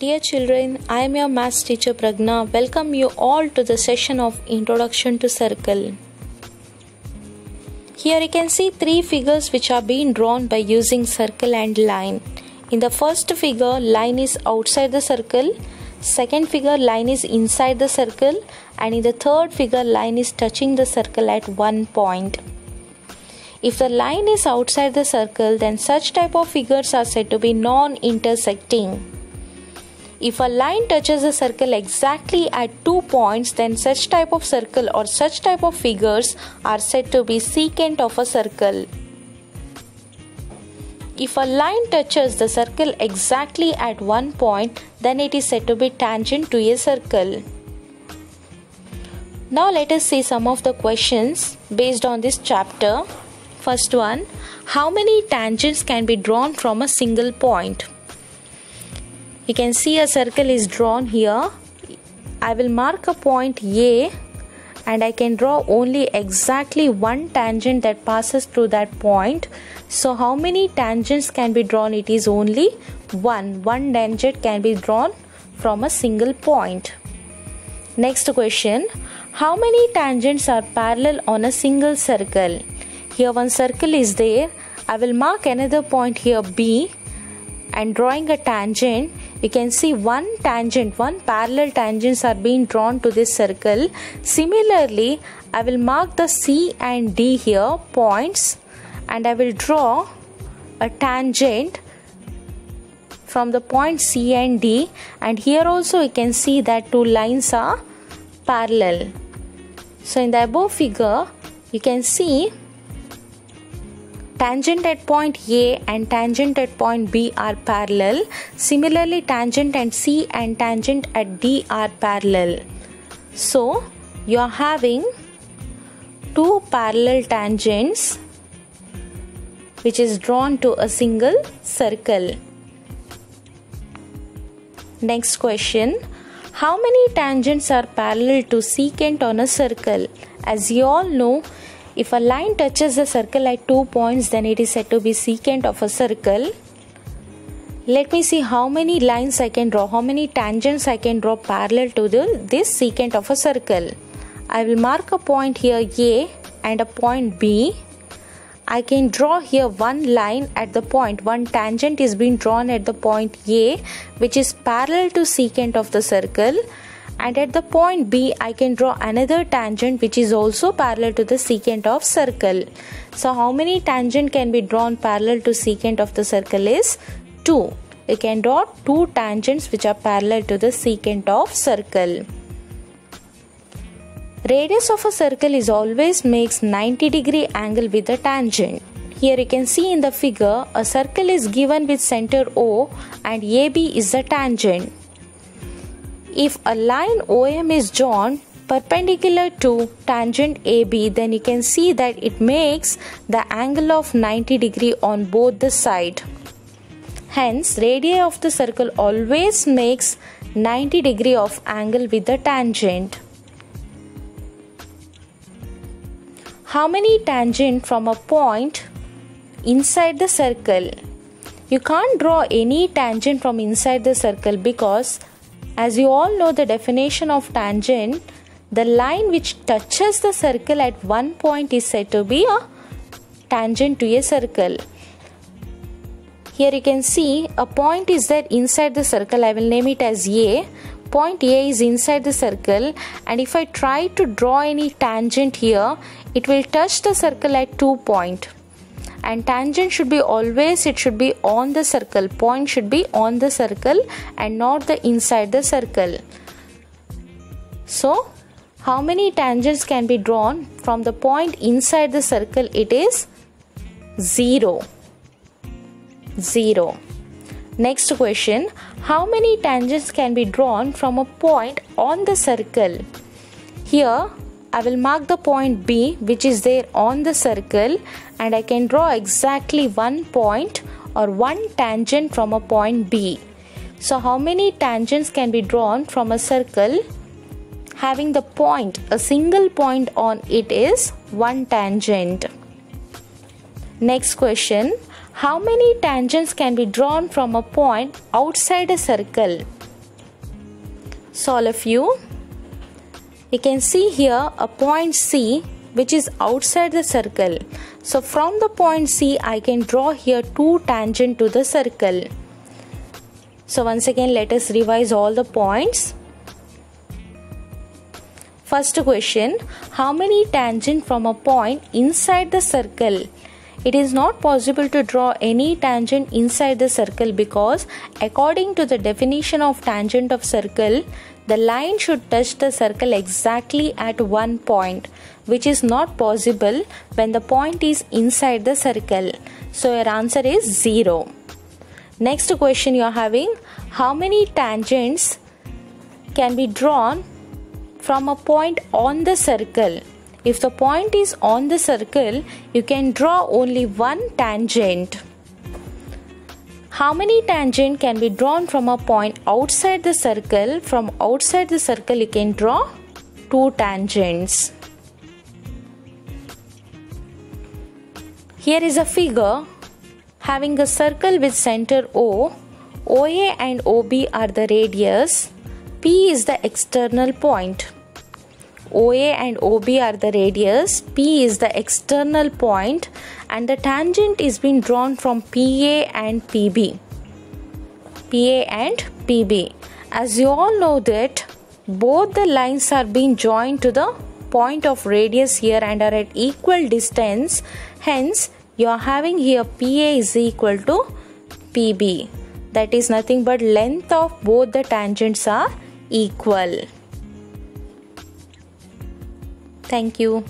Dear children, I am your maths teacher Pragna. Welcome you all to the session of Introduction to Circle. Here you can see three figures which are being drawn by using circle and line. In the first figure, line is outside the circle. Second figure, line is inside the circle. And in the third figure, line is touching the circle at one point. If the line is outside the circle, then such type of figures are said to be non-intersecting. If a line touches the circle exactly at 2 points, then such type of circle or such type of figures are said to be secant of a circle. If a line touches the circle exactly at 1 point, then it is said to be tangent to a circle. Now let us see some of the questions based on this chapter. First one, how many tangents can be drawn from a single point? You can see a circle is drawn here. I will mark a point A and I can draw only exactly one tangent that passes through that point. So how many tangents can be drawn? It is only one. One tangent can be drawn from a single point. Next question, how many tangents are parallel on a single circle? Here one circle is there. I will mark another point here B and drawing a tangent. You can see one parallel tangents are being drawn to this circle. Similarly, I will mark the C and D here points and I will draw a tangent from the point C and D, and here also you can see that two lines are parallel. So in the above figure you can see tangent at point A and tangent at point B are parallel. Similarly, tangent at C and tangent at D are parallel. So, you are having two parallel tangents which is drawn to a single circle. Next question, how many tangents are parallel to secant on a circle? As you all know, if a line touches the circle at 2 points, then it is said to be secant of a circle. Let me see how many lines I can draw, how many tangents I can draw parallel to this secant of a circle. I will mark a point here A and a point B. I can draw here one line at the point, one tangent is being drawn at the point A which is parallel to secant of the circle. And at the point B, I can draw another tangent which is also parallel to the secant of circle. So how many tangent can be drawn parallel to secant of the circle is 2. You can draw two tangents which are parallel to the secant of circle. Radius of a circle is always makes 90-degree angle with the tangent. Here you can see in the figure, a circle is given with center O and AB is the tangent. If a line OM is drawn perpendicular to tangent AB, then you can see that it makes the angle of 90 degree on both the sides. Hence, radii of the circle always makes 90 degree of angle with the tangent. How many tangent from a point inside the circle? You can't draw any tangent from inside the circle because as you all know the definition of tangent, the line which touches the circle at one point is said to be a tangent to a circle. Here you can see a point is there inside the circle. I will name it as A. Point A is inside the circle, and if I try to draw any tangent here, it will touch the circle at 2 points. And tangent should be always, it should be on the circle. Point should be on the circle and not the inside the circle. So, how many tangents can be drawn from the point inside the circle? It is 0. 0. Next question, how many tangents can be drawn from a point on the circle? Here, I will mark the point B which is there on the circle, and I can draw exactly one point or one tangent from a point B. So how many tangents can be drawn from a circle having the point, a single point on it is one tangent. Next question, How many tangents can be drawn from a point outside a circle? So all of you can see here a point C which is outside the circle. So from the point C I can draw here 2 tangents to the circle. So once again let us revise all the points. First question, how many tangents from a point inside the circle? It is not possible to draw any tangent inside the circle because according to the definition of tangent of circle, the line should touch the circle exactly at one point, which is not possible when the point is inside the circle. So your answer is 0. Next question you are having, how many tangents can be drawn from a point on the circle? If the point is on the circle, you can draw only one tangent. How many tangents can be drawn from a point outside the circle? From outside the circle, you can draw 2 tangents. Here is a figure having a circle with center O. OA and OB are the radius. P is the external point. OA and OB are the radius, P is the external point, and the tangent is being drawn from PA and PB. PA and PB. As you all know that both the lines are being joined to the point of radius here and are at equal distance. Hence, you are having here PA is equal to PB. That is nothing but length of both the tangents are equal. Thank you.